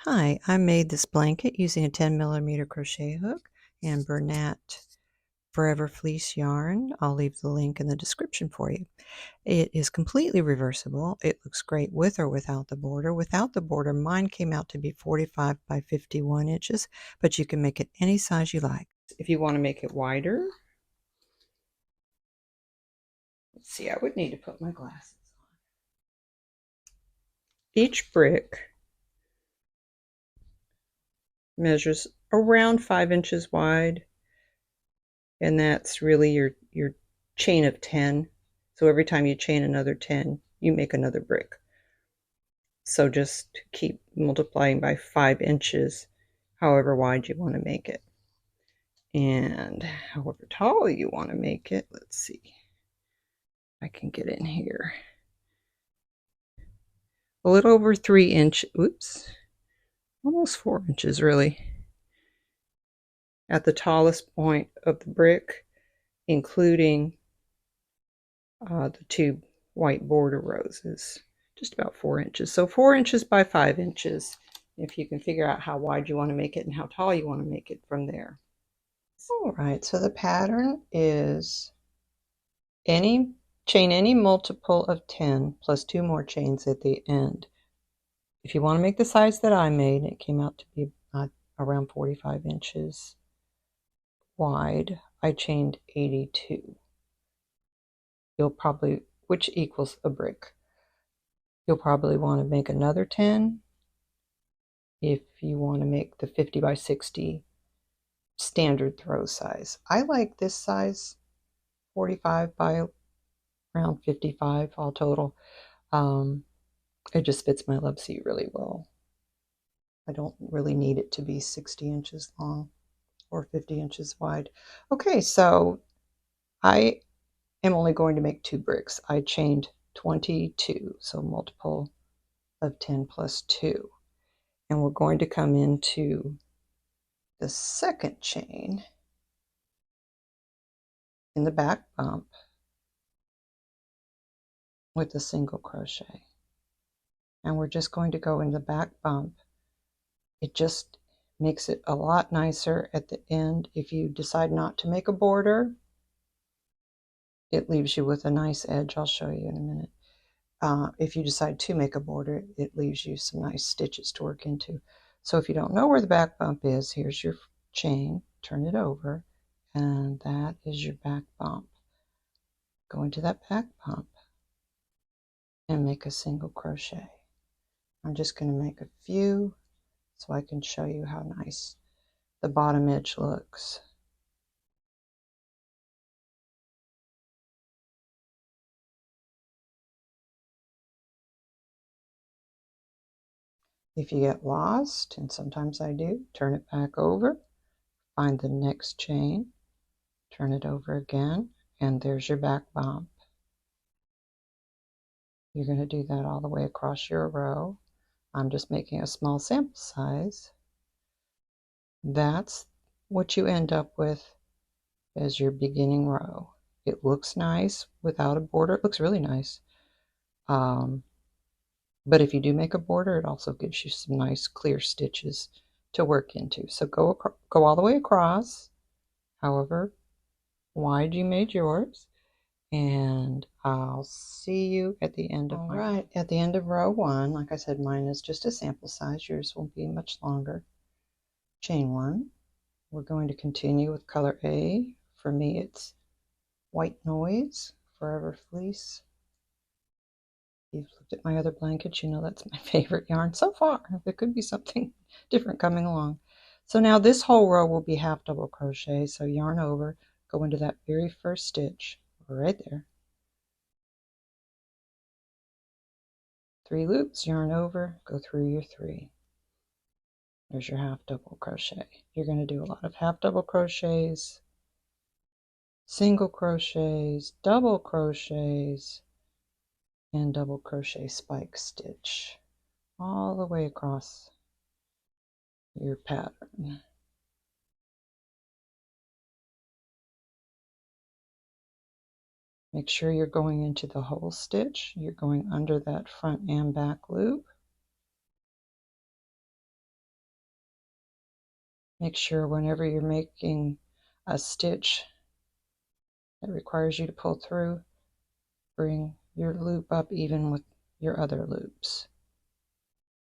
Hi, I made this blanket using a 10mm crochet hook and Bernat Forever Fleece yarn. I'll leave the link in the description for you. It is completely reversible. It looks great with or without the border. Without the border, mine came out to be 45 by 51 inches, but you can make it any size you like. If you want to make it wider, let's see, I would need to put my glasses on. Each brick measures around 5 inches wide, and that's really your chain of 10. So every time you chain another 10, you make another brick. So just keep multiplying by 5 inches, however wide you want to make it. And however tall you want to make it, let's see. I can get in here. A little over 3 inches, oops, almost 4 inches really. At the tallest point of the brick, including the two white border roses, just about 4 inches. So 4 inches by 5 inches, if you can figure out how wide you want to make it and how tall you want to make it from there. All right, so the pattern is chain any multiple of 10 plus 2 more chains at the end. If you want to make the size that I made, it came out to be around 45 inches wide. I chained 82. You'll probably, which equals a brick. You'll probably want to make another 10 if you want to make the 50 by 60 standard throw size. I like this size, 45 by around 55 all total. It just fits my love seat really well. I don't really need it to be 60 inches long or 50 inches wide. Okay, so I am only going to make 2 bricks. I chained 22, so multiple of 10 plus 2. And we're going to come into the second chain in the back bump with a single crochet. And we're just going to go in the back bump. It just makes it a lot nicer at the end. If you decide not to make a border, it leaves you with a nice edge. I'll show you in a minute. If you decide to make a border, it leaves you some nice stitches to work into. So if you don't know where the back bump is, here's your chain, turn it over, and that is your back bump. Go into that back bump and make a single crochet. I'm just going to make a few so I can show you how nice the bottom edge looks. If you get lost, and sometimes I do, turn it back over, find the next chain, turn it over again, and there's your back bump. You're going to do that all the way across your row. I'm just making a small sample size. That's what you end up with as your beginning row. It looks nice without a border. It looks really nice. But if you do make a border, it also gives you some nice clear stitches to work into. So go all the way across, however wide you made yours, and I'll see you at the end of my... All right, at the end of row 1, like I said, mine is just a sample size. Yours will be much longer. Chain 1. We're going to continue with color A. For me, it's White Noise, Forever Fleece. If you've looked at my other blankets, you know that's my favorite yarn so far. There could be something different coming along. So now this whole row will be half double crochet. So yarn over, go into that very first stitch right there. 3 loops, yarn over, go through your 3. There's your half double crochet. You're going to do a lot of half double crochets, single crochets, double crochets, and double crochet spike stitch all the way across your pattern. Make sure you're going into the whole stitch. You're going under that front and back loop. Make sure whenever you're making a stitch that requires you to pull through, bring your loop up even with your other loops.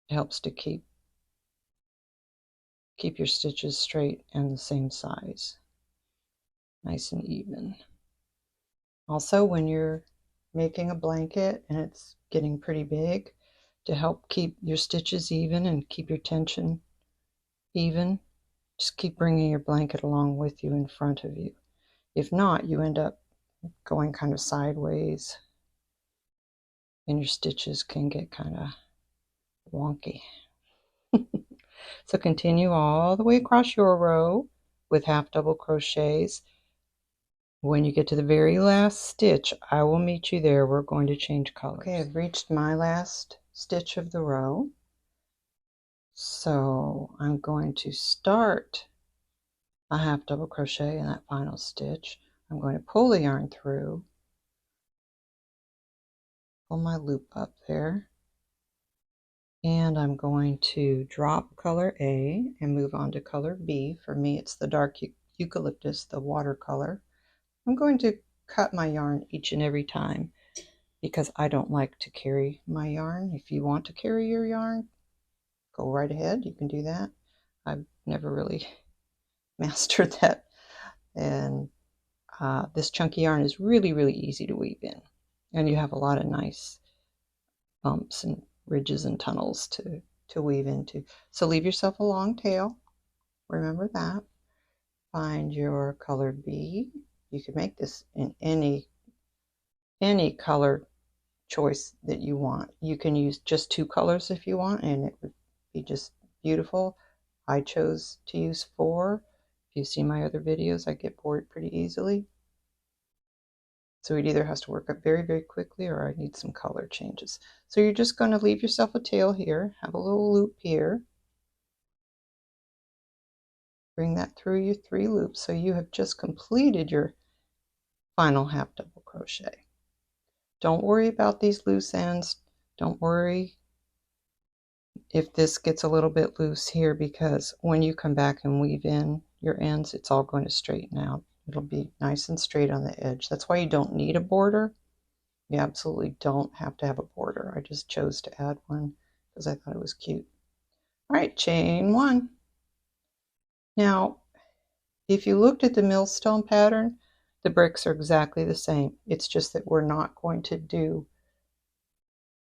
It helps to keep your stitches straight and the same size, nice and even. Also, when you're making a blanket and it's getting pretty big, to help keep your stitches even and keep your tension even, just keep bringing your blanket along with you in front of you. If not, you end up going kind of sideways and your stitches can get kind of wonky. So continue all the way across your row with half double crochets. When you get to the very last stitch, I will meet you there. We're going to change colors. Okay, I've reached my last stitch of the row. So I'm going to start a half double crochet in that final stitch. I'm going to pull the yarn through, pull my loop up there, and I'm going to drop color A and move on to color B. For me, it's the dark eucalyptus, the watercolor. I'm going to cut my yarn each and every time because I don't like to carry my yarn. If you want to carry your yarn, go right ahead. You can do that. I've never really mastered that. And this chunky yarn is really, really easy to weave in. And you have a lot of nice bumps and ridges and tunnels to weave into. So leave yourself a long tail. Remember that. Find your color B. You can make this in any color choice that you want. You can use just 2 colors if you want, and it would be just beautiful. I chose to use 4. If you see my other videos, I get bored pretty easily. So it either has to work up very, very quickly or I need some color changes. So you're just going to leave yourself a tail here, have a little loop here. Bring that through your 3 loops. So you have just completed your final half double crochet. Don't worry about these loose ends. Don't worry if this gets a little bit loose here, because when you come back and weave in your ends, it's all going to straighten out. It'll be nice and straight on the edge. That's why you don't need a border. You absolutely don't have to have a border. I just chose to add one because I thought it was cute. All right, chain 1. Now, if you looked at the millstone pattern, the bricks are exactly the same. It's just that we're not going to do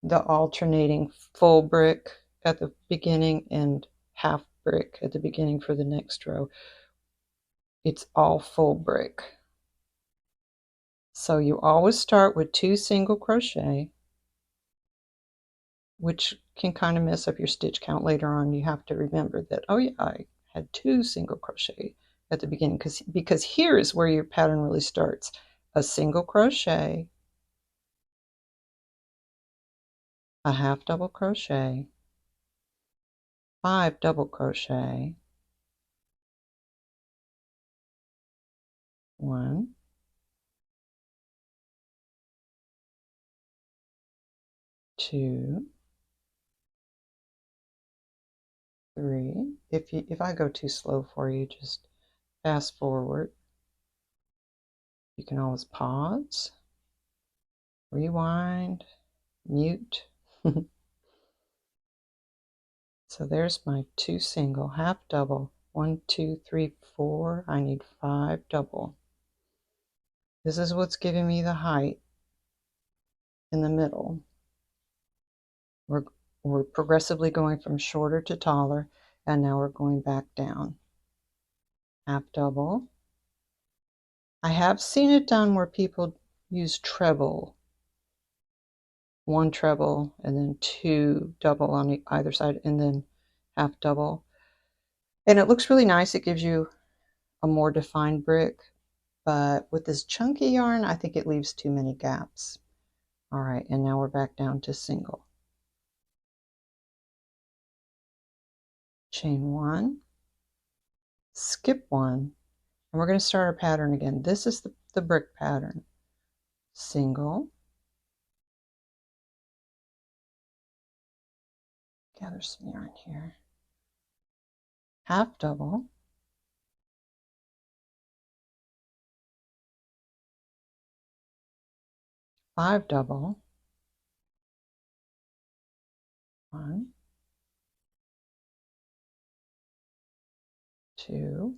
the alternating full brick at the beginning and half brick at the beginning for the next row. It's all full brick. So you always start with 2 single crochet, which can kind of mess up your stitch count later on. You have to remember that, oh yeah, I had 2 single crochet at the beginning, because here is where your pattern really starts. A single crochet, a half double crochet, 5 double crochet, 1, 2, 3. If I go too slow for you, just fast forward. You can always pause, rewind, mute. So there's my 2 single, half double, 1, 2, 3, 4. I need 5 double. This is what's giving me the height in the middle. We're progressively going from shorter to taller, and now we're going back down. Half double. I have seen it done where people use treble. 1 treble and then 2 double on either side, and then half double. And it looks really nice. It gives you a more defined brick. But with this chunky yarn, I think it leaves too many gaps. All right, and now we're back down to single. Chain 1, skip 1, and we're going to start our pattern again. This is the brick pattern. Single, gather some yarn here, half double, 5 double, 1, 2,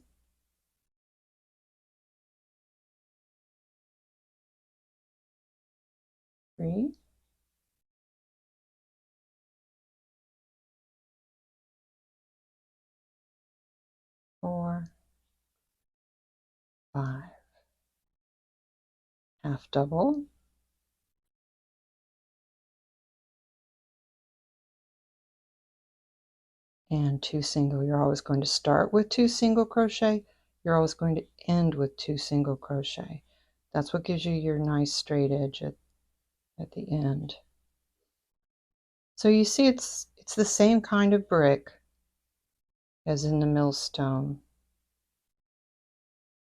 3, 4, 5, half double, and 2 single. You're always going to start with 2 single crochet. You're always going to end with 2 single crochet. That's what gives you your nice straight edge at the end. So you see it's the same kind of brick as in the millstone.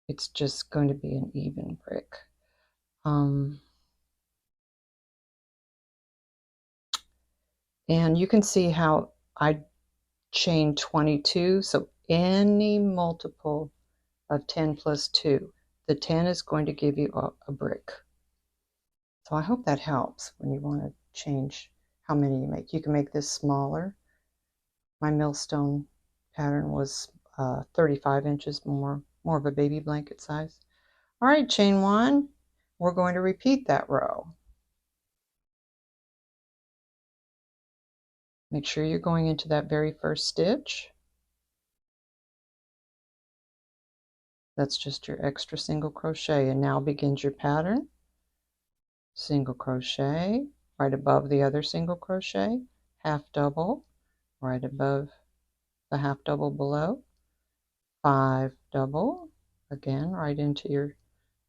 It's just going to be an even brick. And you can see how I chain 22, so any multiple of 10 plus 2, the 10 is going to give you a brick. So I hope that helps when you want to change how many you make. You can make this smaller. My millstone pattern was 35 inches more of a baby blanket size. All right, chain 1. We're going to repeat that row. Make sure you're going into that very first stitch. That's just your extra single crochet, and now begins your pattern. Single crochet right above the other single crochet, half double right above the half double below, 5 double, again right into your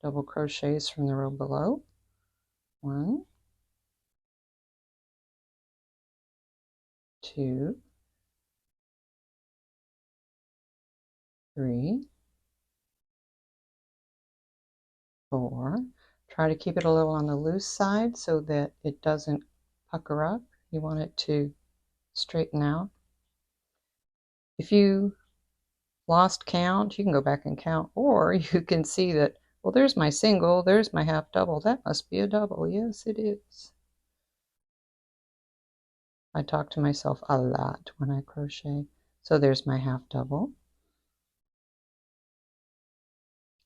double crochets from the row below, 1, 2, 3, 4. Try to keep it a little on the loose side so that it doesn't pucker up. You want it to straighten out. If you lost count, you can go back and count, or you can see that, well, there's my single, there's my half double, that must be a double. Yes, it is. I talk to myself a lot when I crochet. So there's my half double,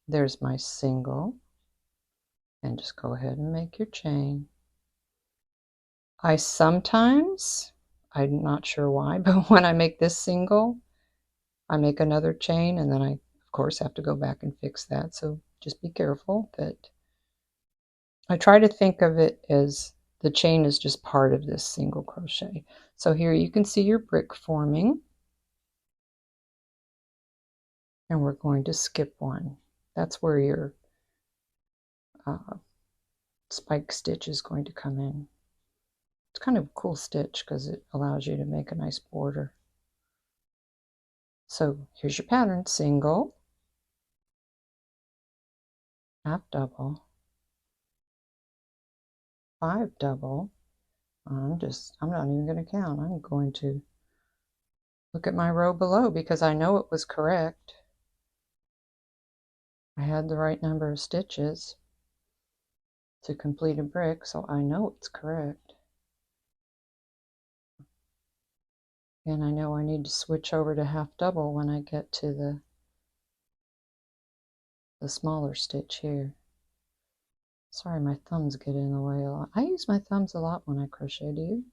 there's my single, and just go ahead and make your chain. I sometimes, I'm not sure why, but when I make this single, I make another chain, and then I of course have to go back and fix that. So just be careful that I try to think of it as the chain is just part of this single crochet. So here you can see your brick forming, and we're going to skip one. That's where your spike stitch is going to come in. It's kind of a cool stitch because it allows you to make a nice border. So here's your pattern: single, half double, 5 double. I'm not even going to count. I'm going to look at my row below because I know it was correct. I had the right number of stitches to complete a brick, so I know it's correct. And I know I need to switch over to half double when I get to the smaller stitch here. Sorry, my thumbs get in the way a lot. I use my thumbs a lot when I crochet, do you?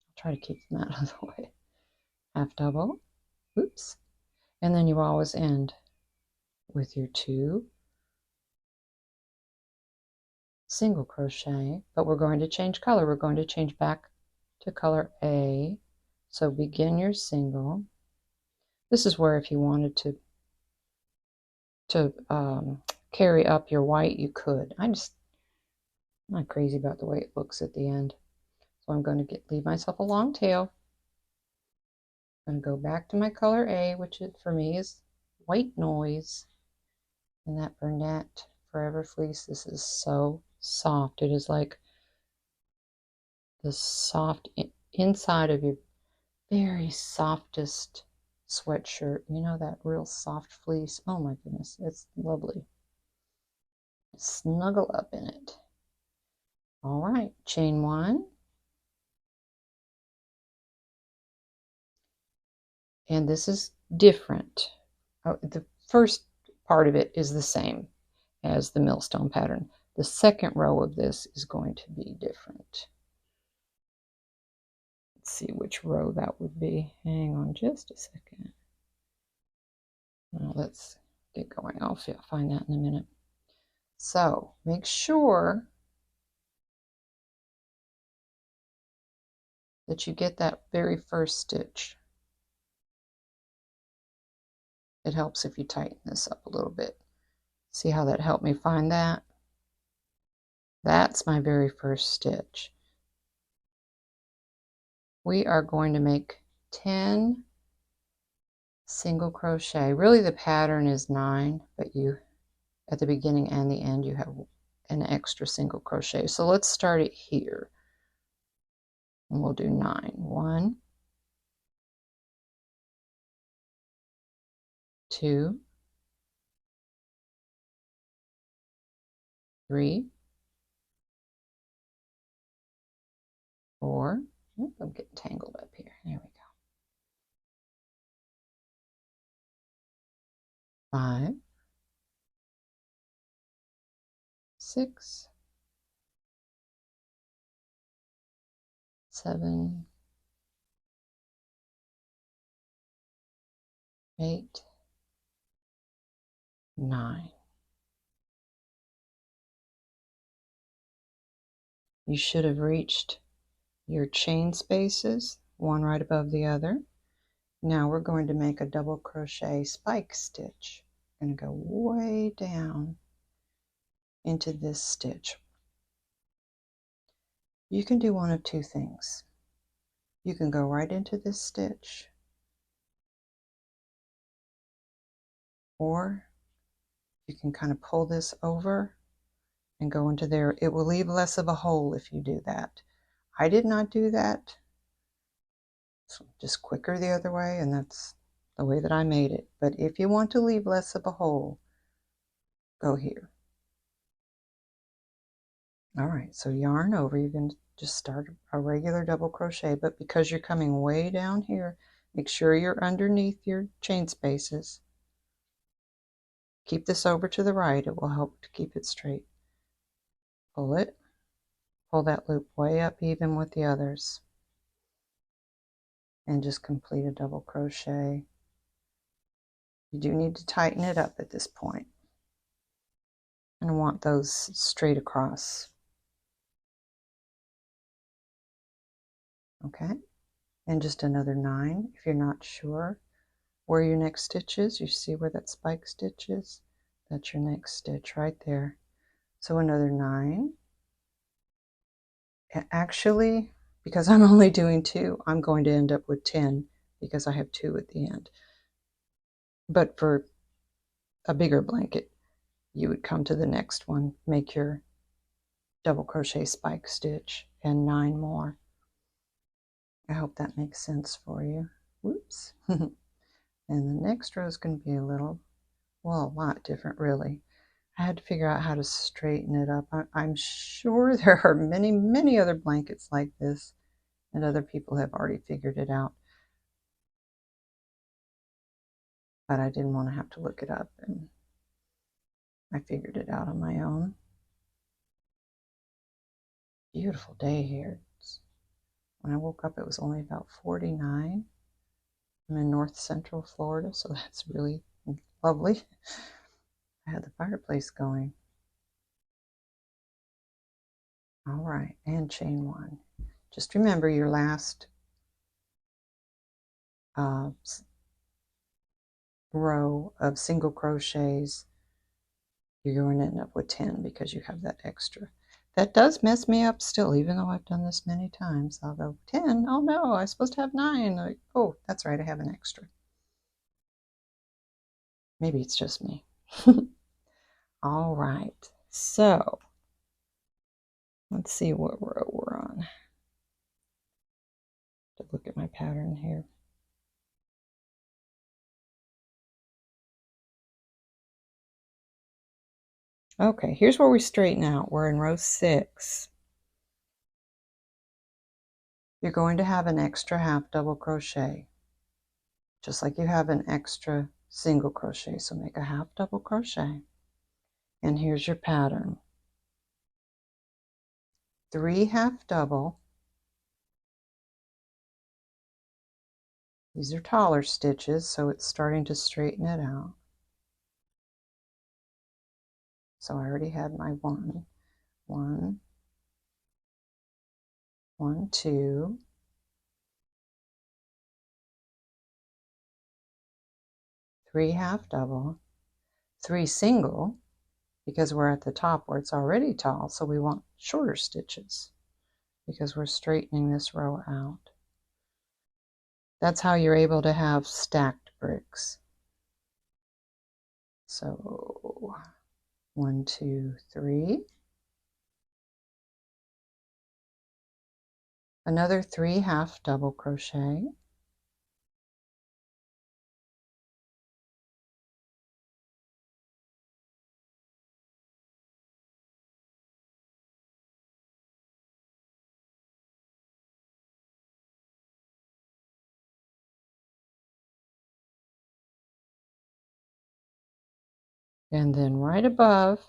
I'll try to keep them out of the way. Half double, oops. And then you always end with your 2 single crochet, but we're going to change color. We're going to change back to color A. So begin your single. This is where if you wanted to carry up your white, you could. I'm not crazy about the way it looks at the end. So I'm going to leave myself a long tail. I'm going to go back to my color A, which for me is White Noise. And that Bernat Forever Fleece. This is so soft. It is like the soft inside of your very softest sweatshirt. You know, that real soft fleece. Oh my goodness, it's lovely. Snuggle up in it. All right, chain 1. And this is different. The first part of it is the same as the millstone pattern. The second row of this is going to be different. Let's see which row that would be. Hang on just a second. Well, let's get going. I'll find that in a minute. So make sure that you get that very first stitch. It helps if you tighten this up a little bit. See how that helped me find that? That's my very first stitch. We are going to make 10 single crochet. Really the pattern is 9, but you, at the beginning and the end, you have an extra single crochet. So let's start it here. And we'll do 9. 1, 2, 3, 4. Oop, I'm getting tangled up here. There we go. 5, 6, 7, 8, 9. You should have reached your chain spaces, one right above the other. Now we're going to make a double crochet spike stitch. I'm going to go way down into this stitch. You can do one of two things. You can go right into this stitch, or you can kind of pull this over and go into there. It will leave less of a hole if you do that. I did not do that. It's just quicker the other way, and that's the way that I made it. But if you want to leave less of a hole, go here. All right, so yarn over. You can just start a regular double crochet, but because you're coming way down here, make sure you're underneath your chain spaces. Keep this over to the right. It will help to keep it straight. Pull it. Pull that loop way up even with the others. And just complete a double crochet. You do need to tighten it up at this point. And I want those straight across. Okay, and just another 9. If you're not sure where your next stitch is, you see where that spike stitch is? That's your next stitch right there. So another 9. Actually, because I'm only doing 2, I'm going to end up with 10 because I have 2 at the end. But for a bigger blanket, you would come to the next one, make your double crochet spike stitch, and 9 more. I hope that makes sense for you. Whoops. And the next row is going to be a little, well, a lot different really. I had to figure out how to straighten it up. I'm sure there are many, many other blankets like this, and other people have already figured it out. But I didn't want to have to look it up, and I figured it out on my own. Beautiful day here. When I woke up, it was only about 49. I'm in north central Florida, so that's really lovely. I had the fireplace going. All right, and chain 1. Just remember your last row of single crochets, you're going to end up with 10 because you have that extra. That does mess me up still, even though I've done this many times. I'll go 10. Oh no, I'm supposed to have 9. Like, oh, that's right, I have an extra. Maybe it's just me. All right, so let's see what row we're on. To look at my pattern here. Okay, here's where we straighten out. We're in row 6. You're going to have an extra half double crochet, just like you have an extra single crochet. So make a half double crochet. And here's your pattern. 3 half double. These are taller stitches, so it's starting to straighten it out. So I already had my 1, 1, 1, 2, 3 half double, 3 single, because we're at the top where it's already tall, so we want shorter stitches because we're straightening this row out. That's how you're able to have stacked bricks. So 1, 2, 3. Another 3 half double crochet. And then right above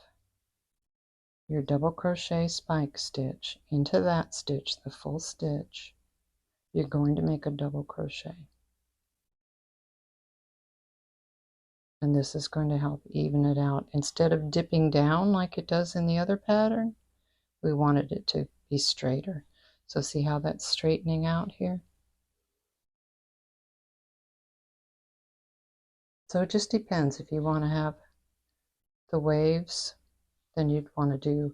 your double crochet spike stitch, into that stitch, the full stitch, you're going to make a double crochet. And this is going to help even it out. Instead of dipping down like it does in the other pattern, we wanted it to be straighter. So see how that's straightening out here? So it just depends. If you want to have the waves, then you'd want to do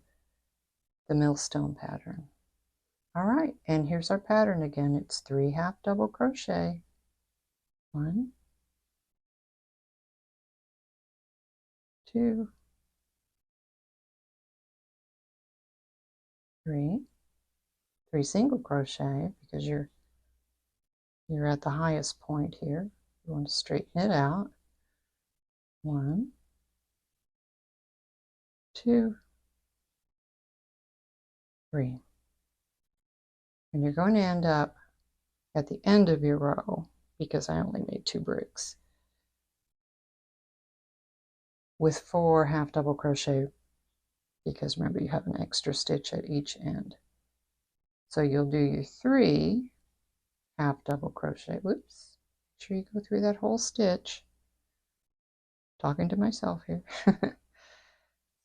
the millstone pattern. All right, and here's our pattern again. It's 3 half double crochet. 1, 2, 3, 3 single crochet because you're at the highest point here. You want to straighten it out. 1, 2, 3. And you're going to end up at the end of your row, because I only made 2 bricks, with 4 half double crochet, because remember you have an extra stitch at each end. So you'll do your 3 half double crochet. Whoops. Make sure you go through that whole stitch. Talking to myself here.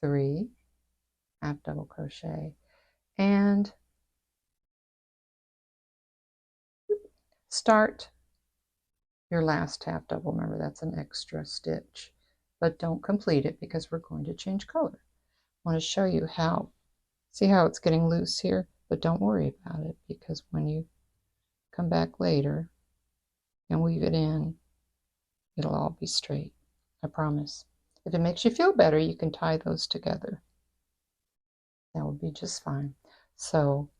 3 half double crochet and start your last half double. Remember, that's an extra stitch, but don't complete it because we're going to change color. I want to show you how. See how it's getting loose here, but don't worry about it, because when you come back later and weave it in, it'll all be straight. I promise. If it makes you feel better, you can tie those together. That would be just fine. So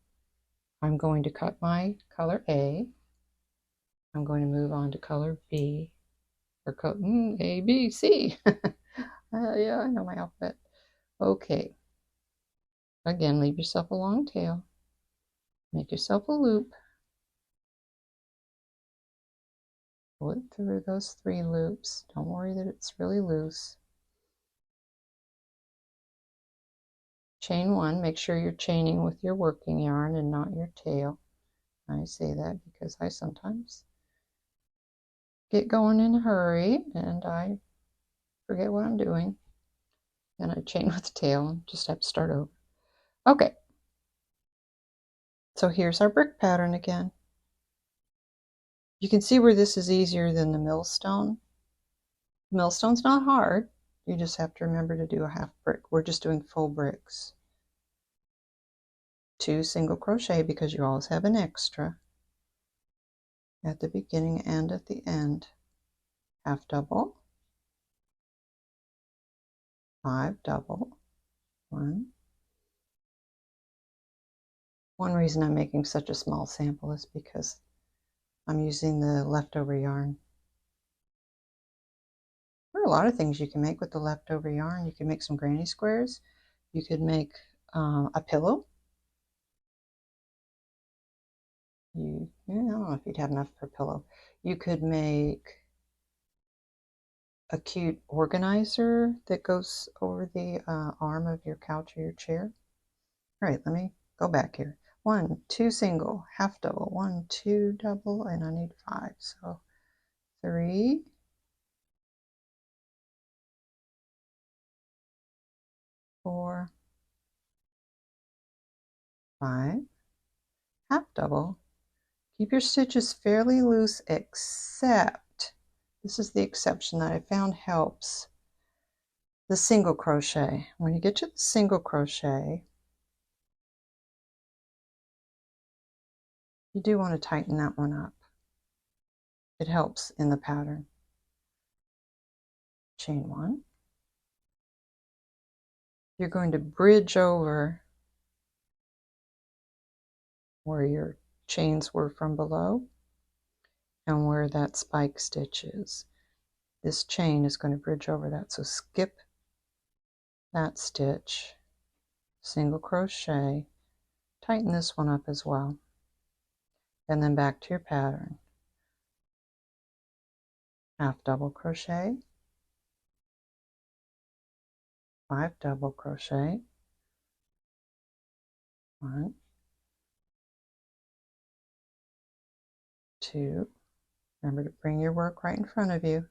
I'm going to cut my color A. I'm going to move on to color B, or A, B, C. Yeah, I know my alphabet. Okay. Again, leave yourself a long tail. Make yourself a loop. Pull it through those 3 loops. Don't worry that it's really loose. Chain 1. Make sure you're chaining with your working yarn and not your tail. I say that because I sometimes get going in a hurry and I forget what I'm doing. And I chain with the tail and just have to start over. Okay. So here's our brick pattern again. You can see where this is easier than the millstone. The millstone's not hard. You just have to remember to do a half brick. We're just doing full bricks. 2 single crochet because you always have an extra at the beginning and at the end. Half double, 5 double, 1. One reason I'm making such a small sample is because I'm using the leftover yarn. are a lot of things you can make with the leftover yarn. You can make some granny squares. You could make a pillow. I don't know if you'd have enough for a pillow. You could make a cute organizer that goes over the arm of your couch or your chair. All right, let me go back here. 1, 2 single, half double, 1, 2 double, and I need 5. So 3, 4, 5, half double. Keep your stitches fairly loose, except, this is the exception that I found helps, the single crochet. When you get to the single crochet, you do want to tighten that one up. It helps in the pattern. Chain 1. You're going to bridge over where your chains were from below and where that spike stitch is. This chain is going to bridge over that, so skip that stitch, single crochet, tighten this one up as well, and then back to your pattern. Half double crochet, 5 double crochet, 1, 2, remember to bring your work right in front of you,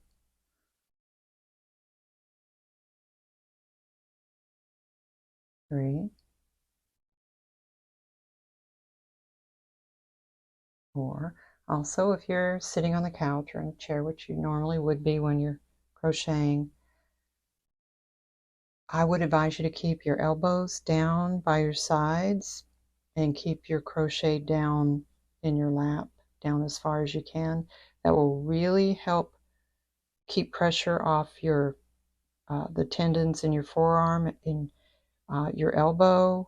3, 4. Also, if you're sitting on the couch or in a chair, which you normally would be when you're crocheting, I would advise you to keep your elbows down by your sides and keep your crochet down in your lap, down as far as you can. That will really help keep pressure off your the tendons in your forearm, in your elbow,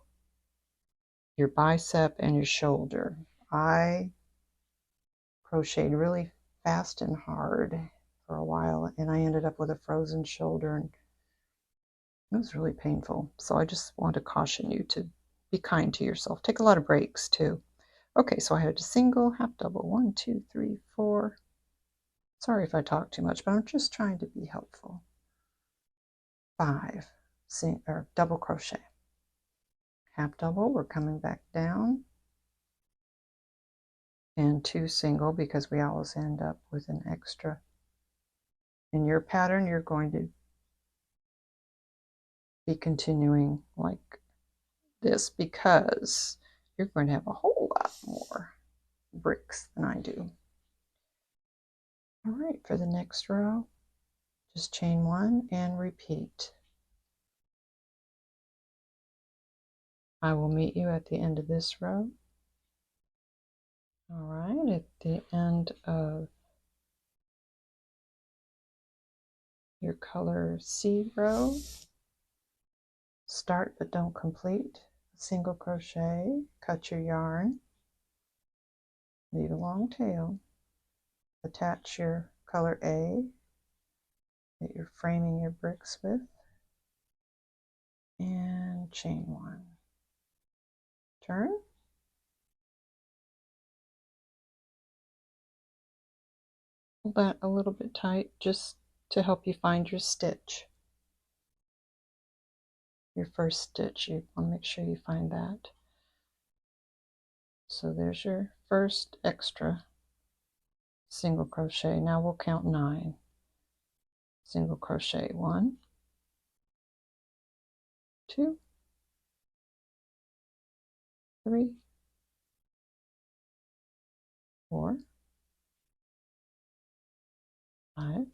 your bicep, and your shoulder. I crocheted really fast and hard for a while, and I ended up with a frozen shoulder, and it was really painful. So I just want to caution you to be kind to yourself. Take a lot of breaks too. Okay, so I had a single, half double, 1, 2, 3, 4. Sorry if I talk too much, but I'm just trying to be helpful. 5 double crochet. Half double, we're coming back down, and 2 single, because we always end up with an extra. In your pattern, you're going to be continuing like this because you're going to have a whole lot more bricks than I do. All right, for the next row, just chain 1 and repeat. I will meet you at the end of this row. All right, at the end of your color C row, start but don't complete. Single crochet, cut your yarn, leave a long tail, attach your color A that you're framing your bricks with, and chain 1. Turn. Pull that a little bit tight just to help you find your stitch. Your first stitch, you want to make sure you find that. So there's your first extra single crochet. Now we'll count 9. Single crochet, 1, 2, 3, 4, 5,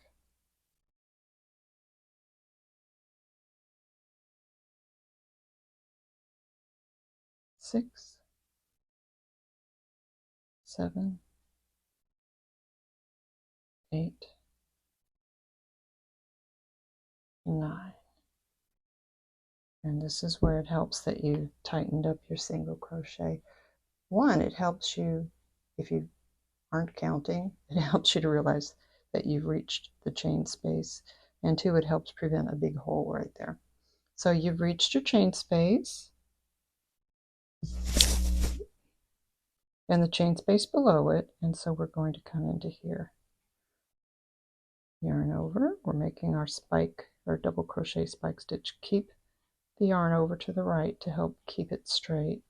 6, 7, 8, 9. And this is where it helps that you tightened up your single crochet. 1, it helps you, if you aren't counting, it helps you to realize that you've reached the chain space. and 2, it helps prevent a big hole right there. So you've reached your chain space and the chain space below it, and so we're going to come into here. Yarn over, we're making our spike or double crochet spike stitch. Keep the yarn over to the right to help keep it straight.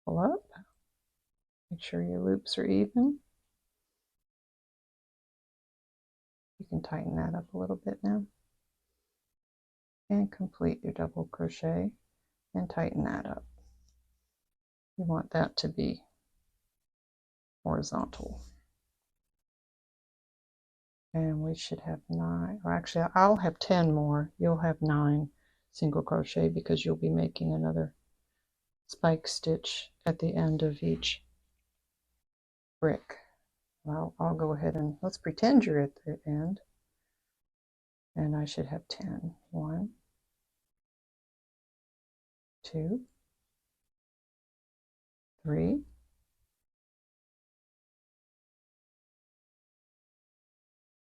Pull up, make sure your loops are even. You can tighten that up a little bit now. And complete your double crochet and tighten that up. You want that to be horizontal. And we should have 9, or actually I'll have 10 more. You'll have 9 single crochet because you'll be making another spike stitch at the end of each brick. Well, I'll go ahead and let's pretend you're at the end. And I should have 10. 1, 2, 3,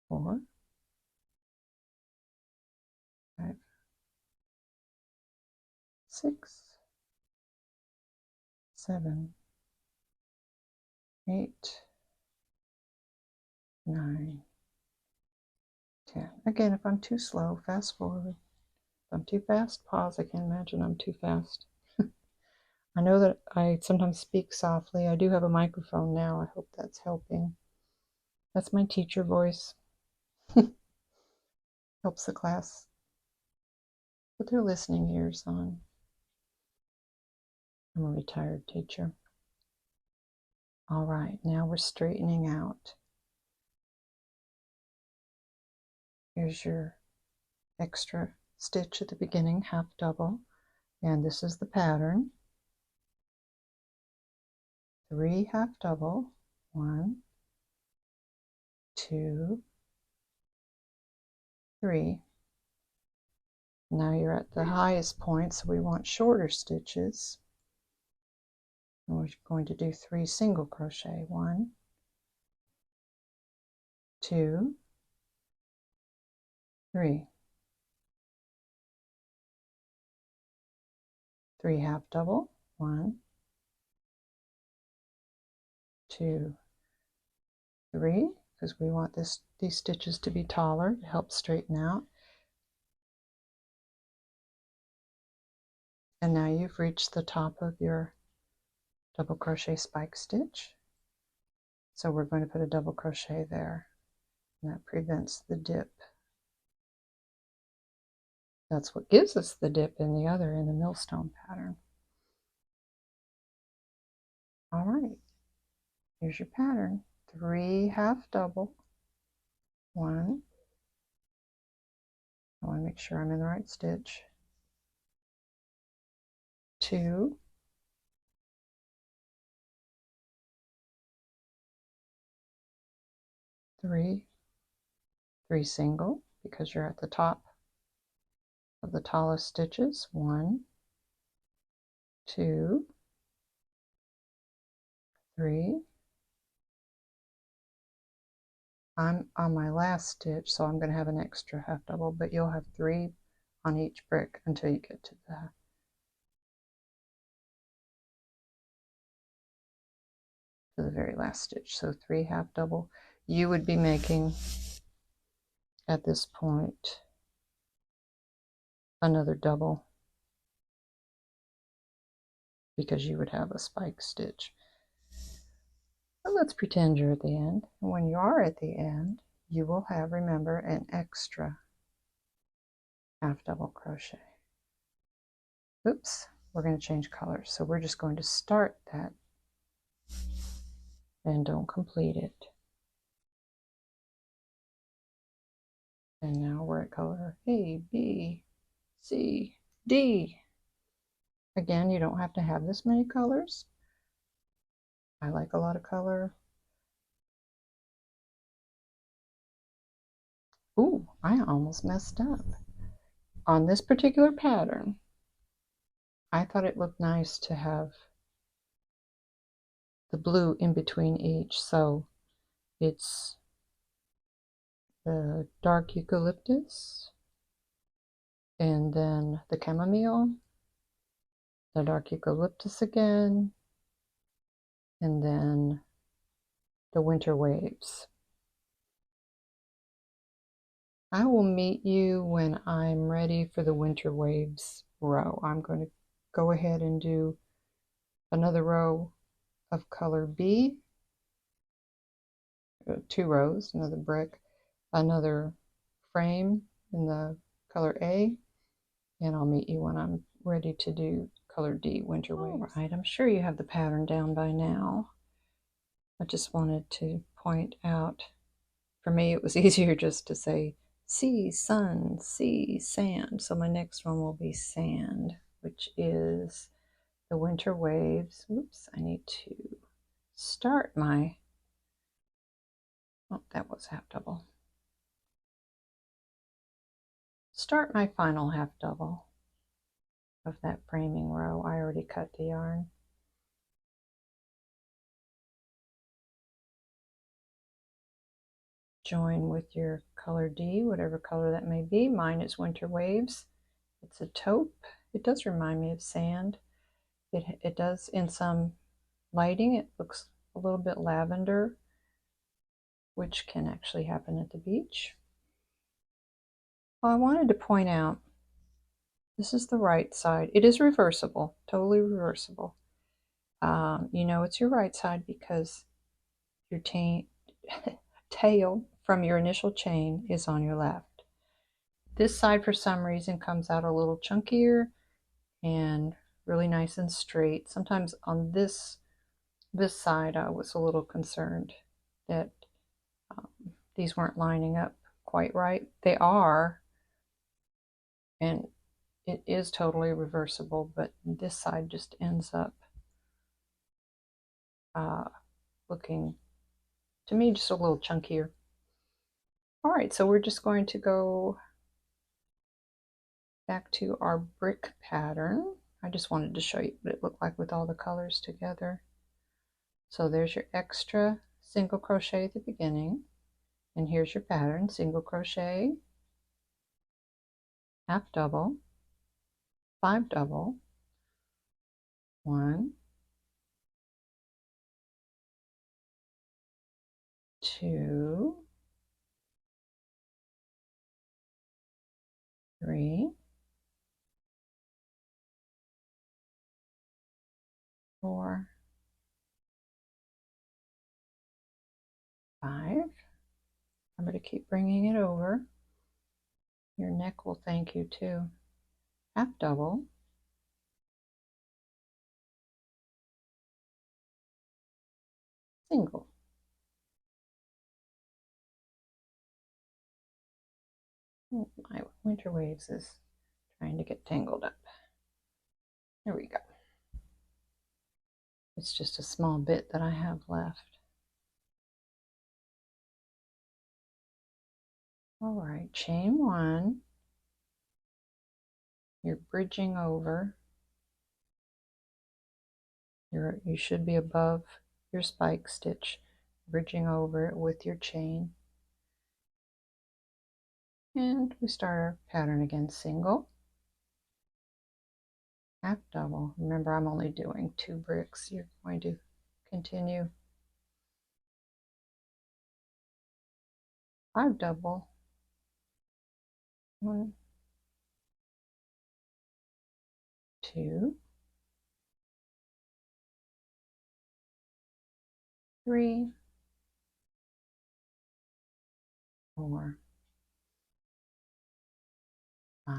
4, 5, 6, 7, 8, 9, 10. Again, if I'm too slow, fast forward. If I'm too fast, pause. I can't imagine I'm too fast. I know that I sometimes speak softly. I do have a microphone now. I hope that's helping. That's my teacher voice. Helps the class put their listening ears on. I'm a retired teacher. All right, now we're straightening out. Here's your extra stitch at the beginning, half double, and this is the pattern. 3 half double, 1, 2, 3. Now you're at the highest point, so we want shorter stitches. And we're going to do 3 single crochet. 1, 2, 3. 3 half double, 1, 2, 3, because we want these stitches to be taller to help straighten out. And now you've reached the top of your double crochet spike stitch. So we're going to put a double crochet there, and that prevents the dip. That's what gives us the dip in the millstone pattern. All right, here's your pattern. 3 half double, 1. I want to make sure I'm in the right stitch. 2, 3, 3 single because you're at the top of the tallest stitches. 1, 2, 3. I'm on my last stitch, so I'm going to have an extra half double, but you'll have 3 on each brick until you get to the very last stitch. So 3 half double. You would be making at this point another double because you would have a spike stitch. But let's pretend you're at the end. And when you are at the end, you will have, remember, an extra half double crochet. Oops, we're going to change colors. So we're just going to start that and don't complete it. And now we're at color A, B, C, D. Again, you don't have to have this many colors. I like a lot of color. Ooh, I almost messed up. On this particular pattern, I thought it looked nice to have the blue in between each, so it's the dark eucalyptus, and then the chamomile, the dark eucalyptus again, and then the winter waves. I will meet you when I'm ready for the winter waves row. I'm going to go ahead and do another row of color B, 2 rows, another brick, another frame in the color A, and I'll meet you when I'm ready to do color D, winter waves. All right, I'm sure you have the pattern down by now. I just wanted to point out, for me it was easier just to say sea, sun, sea, sand. So my next one will be sand, which is the winter waves. Oops, I need to start my, oh, that was half double. Start my final half double of that framing row. I already cut the yarn. Join with your color D, whatever color that may be. Mine is winter waves. It's a taupe. It does remind me of sand. It does, in some lighting, it looks a little bit lavender, which can actually happen at the beach. Well, I wanted to point out, this is the right side. It is reversible, totally reversible. You know it's your right side because your tail from your initial chain is on your left. This side, for some reason, comes out a little chunkier and really nice and straight. Sometimes on this side, I was a little concerned that these weren't lining up quite right. They are, and it is totally reversible, but this side just ends up looking, to me, just a little chunkier. All right, so we're just going to go back to our brick pattern. I just wanted to show you what it looked like with all the colors together. So there's your extra single crochet at the beginning, and here's your pattern: single crochet, half double, 5 double, 1, 2, 3, 4, 5. Remember to keep bringing it over. Your neck will thank you too. Half double, single. Oh, my winter waves is trying to get tangled up. There we go. It's just a small bit that I have left. All right, chain 1. You're bridging over. You should be above your spike stitch, bridging over it with your chain. And we start our pattern again, single, half double. Remember, I'm only doing 2 bricks. You're going to continue 5 double, 1, 2, 3, 4, 5.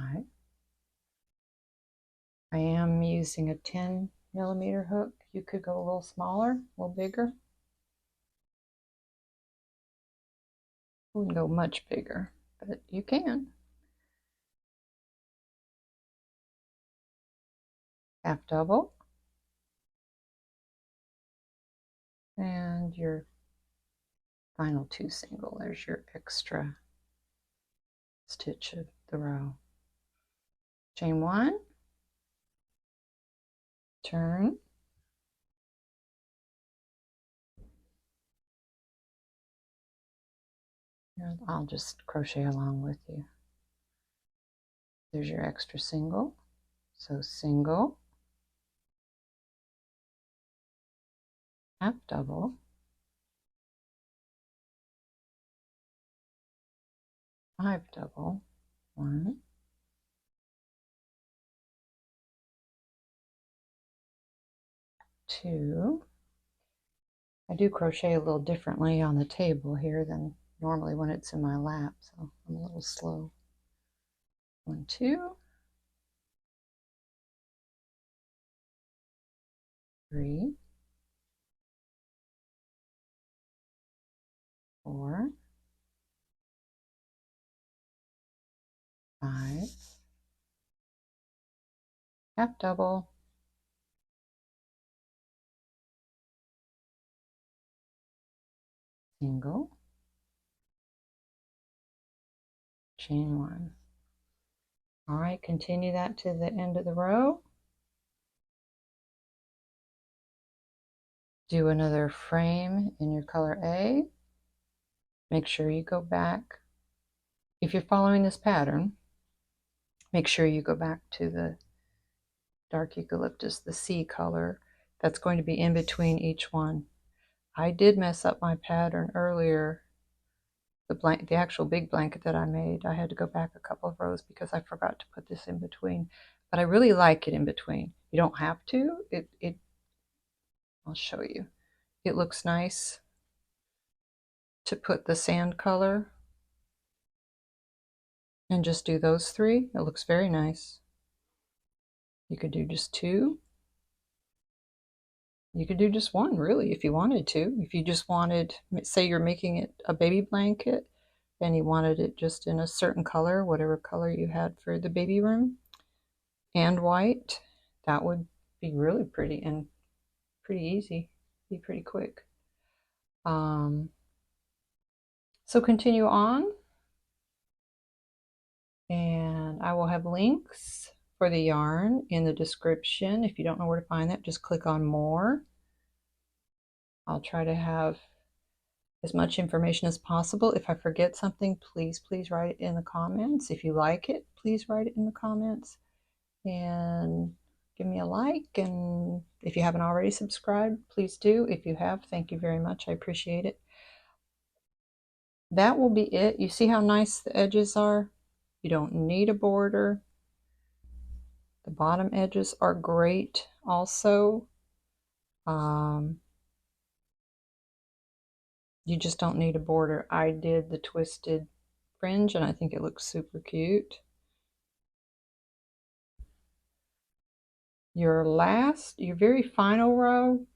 I am using a 10mm hook. You could go a little smaller, a little bigger. Wouldn't go much bigger, but you can. Half double, and your final 2 single. There's your extra stitch of the row. Chain 1, turn, I'll just crochet along with you. There's your extra single. So single, half double, five double, 1, 2. I do crochet a little differently on the table here than normally when it's in my lap, so I'm a little slow. 1, 2, 3, 4, 5, half double, single, chain 1. All right, continue that to the end of the row. Do another frame in your color A. Make sure you go back. If you're following this pattern, make sure you go back to the dark eucalyptus, the C color. That's going to be in between each one. I did mess up my pattern earlier. The actual big blanket that I made, I had to go back a couple of rows because I forgot to put this in between. But I really like it in between. You don't have to. I'll show you. It looks nice to put the sand color and just do those 3. It looks very nice. You could do just 2. You could do just 1, really, if you wanted to. If you just wanted, say you're making it a baby blanket and you wanted it just in a certain color, whatever color you had for the baby room, and white, that would be really pretty and pretty easy, be pretty quick. So continue on, and I will have links for the yarn in the description. If you don't know where to find that, just click on more. I'll try to have as much information as possible. If I forget something, please write it in the comments. If you like it, please write it in the comments. And give me a like. And if you haven't already subscribed, please do. If you have, thank you very much. I appreciate it. That will be it. You see how nice the edges are? You don't need a border. The bottom edges are great also. You just don't need a border. I did the twisted fringe and I think it looks super cute. Your very final row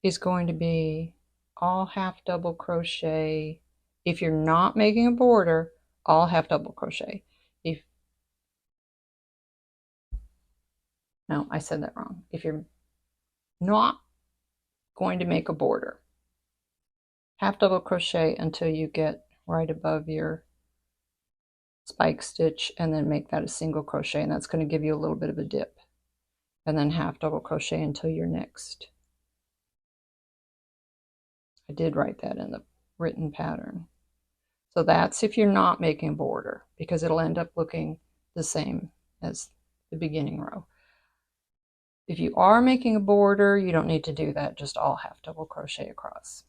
is going to be all half double crochet. If you're not making a border, all half double crochet. No, I said that wrong. If you're not going to make a border, half double crochet until you get right above your spike stitch, and then make that a single crochet, and that's going to give you a little bit of a dip, and then half double crochet until your next. I did write that in the written pattern. So that's if you're not making a border, because it'll end up looking the same as the beginning row. If you are making a border, you don't need to do that, just all half double crochet across.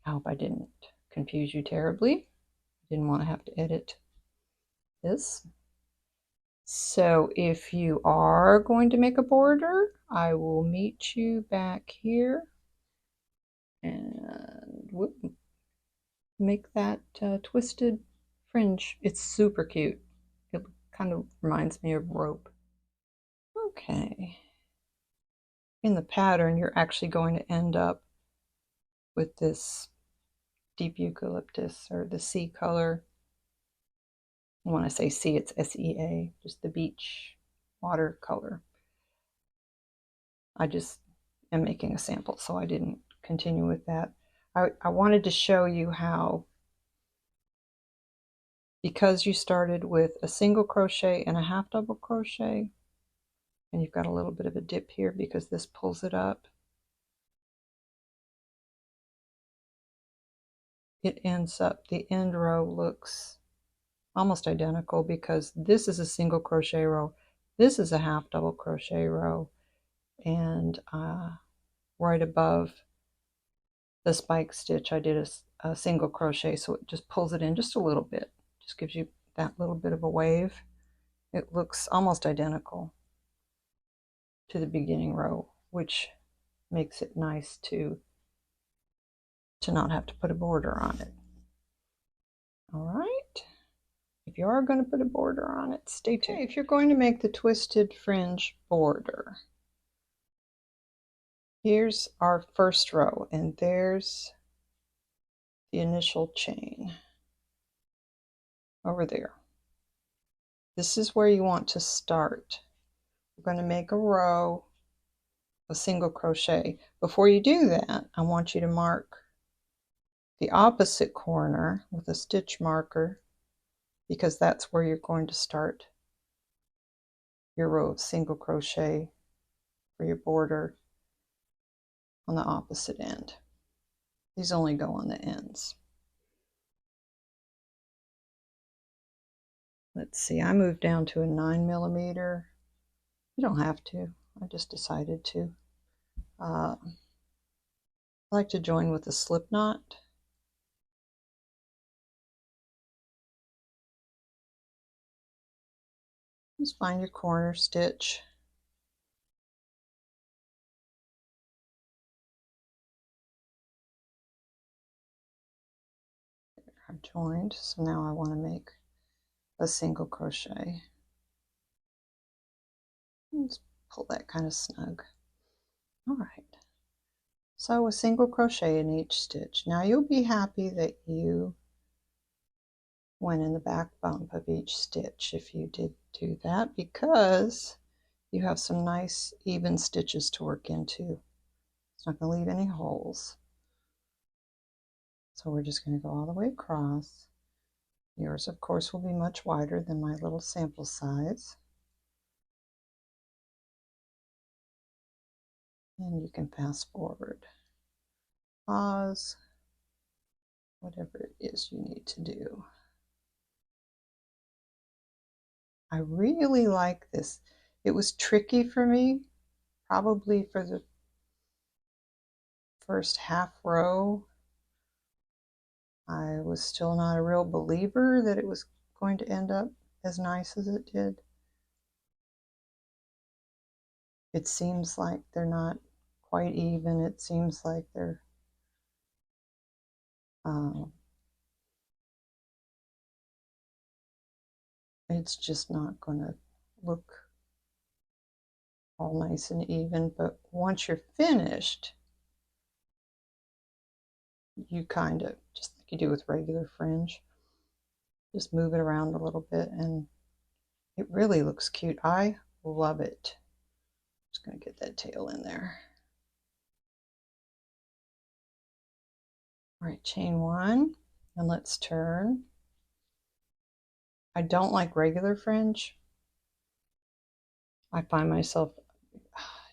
I hope I didn't confuse you terribly. I didn't want to have to edit this. So if you are going to make a border, I will meet you back here and make that twisted fringe. It's super cute. It kind of reminds me of rope. Okay. In the pattern, you're actually going to end up with this deep eucalyptus, or the sea color. When I say sea, it's S-E-A, just the beach water color. I just am making a sample, so I didn't continue with that. I wanted to show you how, because you started with a single crochet and a half double crochet, and you've got a little bit of a dip here because this pulls it up. it ends up, the end row looks almost identical because this is a single crochet row, this is a half double crochet row, and right above the spike stitch I did a single crochet, so it just pulls it in just a little bit, just gives you that little bit of a wave. It looks almost identical to the beginning row, which makes it nice to not have to put a border on it. All right, if you are going to put a border on it, stay tuned. Okay, if you're going to make the twisted fringe border, here's our first row, and there's the initial chain over there. This is where you want to start. We're going to make a row of single crochet. Before you do that, I want you to mark the opposite corner with a stitch marker, because that's where you're going to start your row of single crochet for your border on the opposite end. These only go on the ends. Let's see, I moved down to a 9mm. You don't have to, I just decided to. I like to join with a slip knot. Just find your corner stitch. I've joined, so now I want to make a single crochet. Let's pull that kind of snug. All right, so a single crochet in each stitch. Now you'll be happy that you went in the back bump of each stitch if you did do that, because you have some nice even stitches to work into. It's not going to leave any holes. So we're just going to go all the way across. Yours, of course, will be much wider than my little sample size. And you can fast forward, pause, whatever it is you need to do. I really like this. It was tricky for me, probably for the first half row. I was still not a real believer that it was going to end up as nice as it did. It seems like they're not quite even. It seems like they're it's just not going to look all nice and even. But once you're finished, you kind of, just like you do with regular fringe, just move it around a little bit and it really looks cute. I love it. Just going to get that tail in there. All right, chain one, and let's turn. I don't like regular fringe. I find myself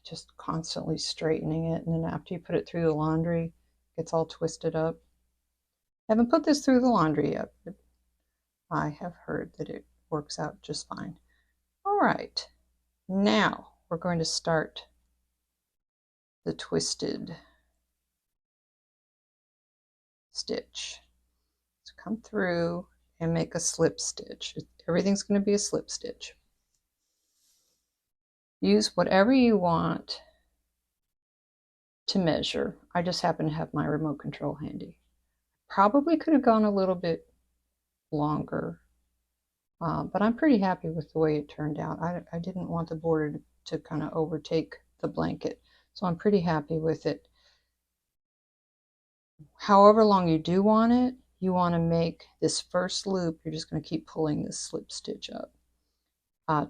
just constantly straightening it, and then after you put it through the laundry, it gets all twisted up. I haven't put this through the laundry yet, but I have heard that it works out just fine. All right, now we're going to start the twisted stitch. So come through and make a slip stitch. Everything's going to be a slip stitch. Use whatever you want to measure. I just happen to have my remote control handy. Probably could have gone a little bit longer, but I'm pretty happy with the way it turned out. I didn't want the border to kind of overtake the blanket, so I'm pretty happy with it. However long you do want it, you want to make this first loop, you're just going to keep pulling this slip stitch up.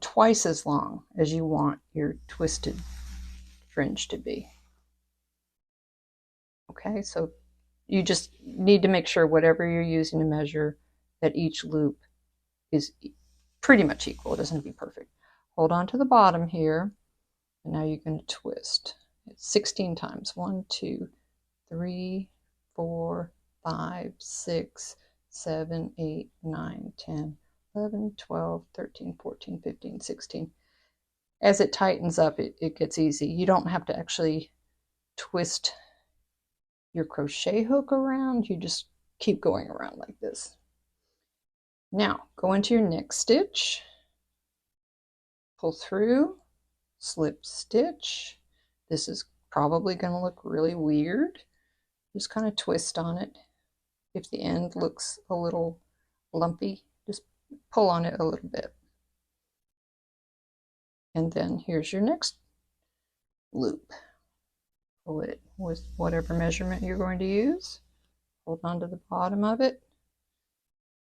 Twice as long as you want your twisted fringe to be. Okay, so you just need to make sure whatever you're using to measure that each loop is pretty much equal. It doesn't have to be perfect. Hold on to the bottom here, and now you're going to twist. It's 16 times. 1, 2, 3, 4, 5, 6, 7, 8, 9, 10, 11, 12, 13, 14, 15, 16. As it tightens up, it gets easy. You don't have to actually twist your crochet hook around. You just keep going around like this. Now, go into your next stitch, pull through, slip stitch. This is probably going to look really weird. Just kind of twist on it. If the end looks a little lumpy, just pull on it a little bit. And then here's your next loop. Pull it with whatever measurement you're going to use. Hold on to the bottom of it.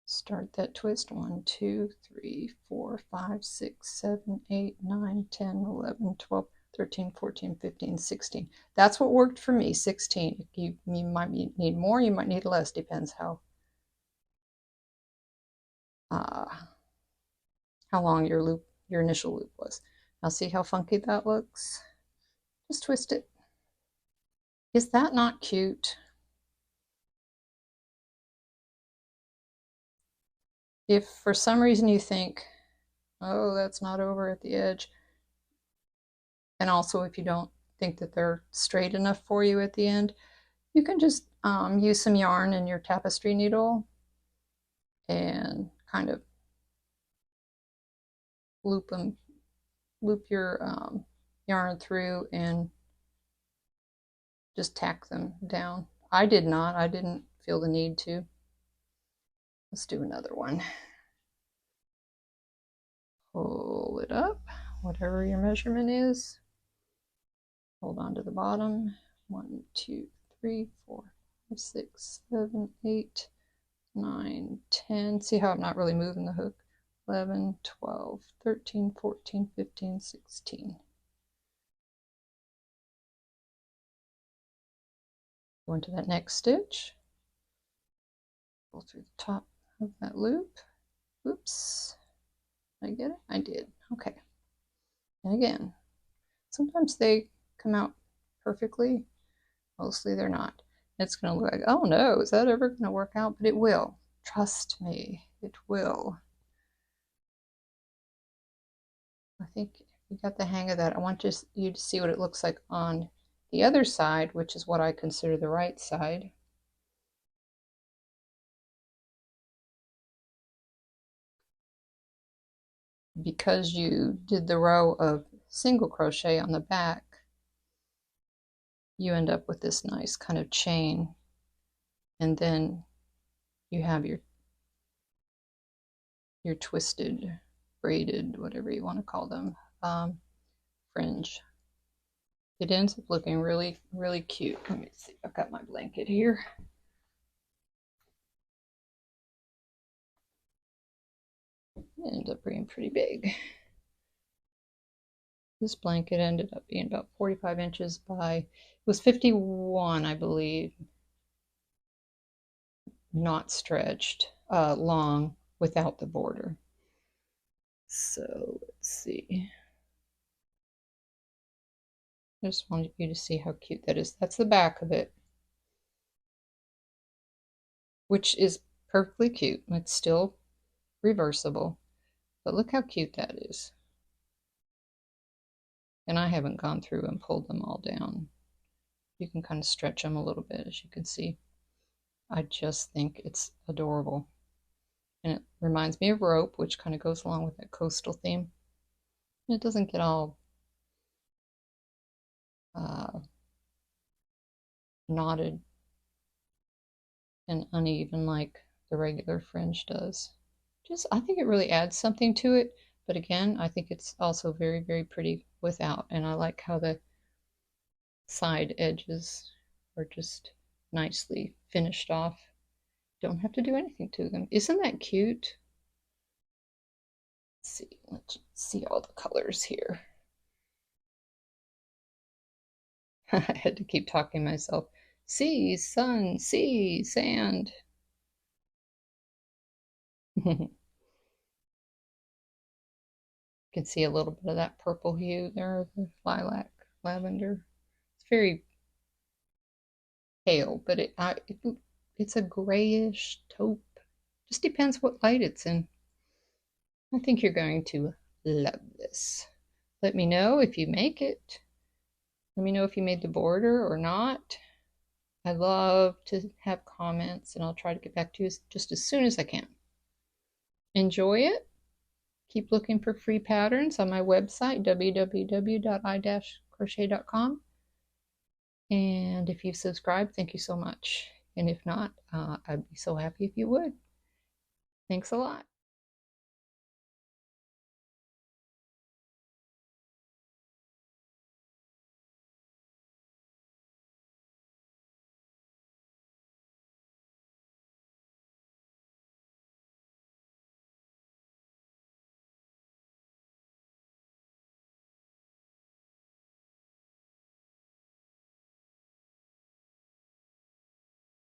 Start that twist. 1, 2, 3, 4, 5, 6, 7, 8, 9, 10, 11, 12, 13, 14, 15, 16. That's what worked for me, 16. You might need more, you might need less, depends how long your initial loop was. Now see how funky that looks? Just twist it. Is that not cute? If for some reason you think, oh, that's not over at the edge, and also if you don't think that they're straight enough for you at the end, you can just use some yarn in your tapestry needle and kind of loop your yarn through and just tack them down. I did not. I didn't feel the need to. Let's do another one. Pull it up, whatever your measurement is. Hold on to the bottom. 1, 2, 3, 4, 5, 6, 7, 8, 9, 10. See how I'm not really moving the hook? 11, 12, 13, 14, 15, 16. Go into that next stitch. Pull through the top of that loop. Oops. Did I get it? I did. Okay. And again, sometimes they come out perfectly. Mostly they're not. It's going to look like, oh no, is that ever going to work out? But it will. Trust me, it will. I think you got the hang of that. I want you to see what it looks like on the other side, which is what I consider the right side. Because you did the row of single crochet on the back, you end up with this nice kind of chain, and then you have your twisted, braided, whatever you want to call them, fringe. It ends up looking really, really cute. Let me see, I've got my blanket here. It ended up being pretty big. This blanket ended up being about 45 inches by, it was 51, I believe, not stretched, long without the border. So let's see. I just wanted you to see how cute that is. That's the back of it, which is perfectly cute. It's still reversible, but look how cute that is. And I haven't gone through and pulled them all down. You can kind of stretch them a little bit, as you can see. I just think it's adorable. And it reminds me of rope, which kind of goes along with that coastal theme. And it doesn't get all knotted and uneven like the regular fringe does. I think it really adds something to it. But again, I think it's also very, very pretty without. And I like how the side edges are just nicely finished off. Don't have to do anything to them. Isn't that cute? Let's see all the colors here. I had to keep talking to myself. Sea, sun, sea, sand. You can see a little bit of that purple hue there, the lilac, lavender. It's very pale, but It's a grayish taupe. Just depends what light it's in. I think you're going to love this. Let me know if you make it. Let me know if you made the border or not. I love to have comments, and I'll try to get back to you just as soon as I can. Enjoy it. Keep looking for free patterns on my website, www.i-crochet.com. And if you've subscribed, thank you so much. And if not, I'd be so happy if you would. Thanks a lot.